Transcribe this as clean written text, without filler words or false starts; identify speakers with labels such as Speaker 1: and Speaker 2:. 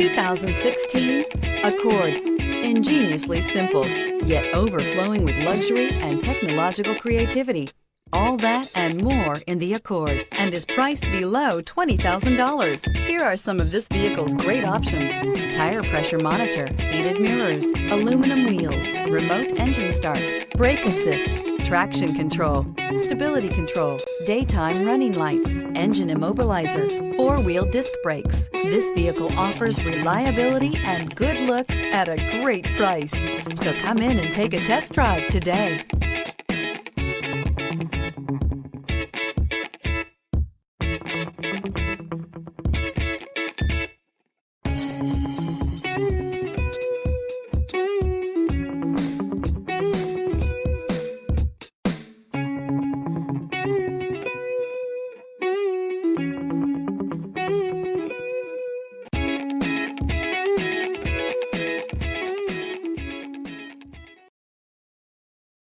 Speaker 1: 2016 Accord. Ingeniously simple, yet overflowing with luxury and technological creativity. All that and more in the Accord, and is priced below $20,000. Here are some of this vehicle's great options: tire pressure monitor, heated mirrors, aluminum wheels, remote engine start, brake assist, traction control, stability control, daytime running lights, engine immobilizer, four-wheel disc brakes. This vehicle offers reliability and good looks at a great price. So come in and take a test drive today.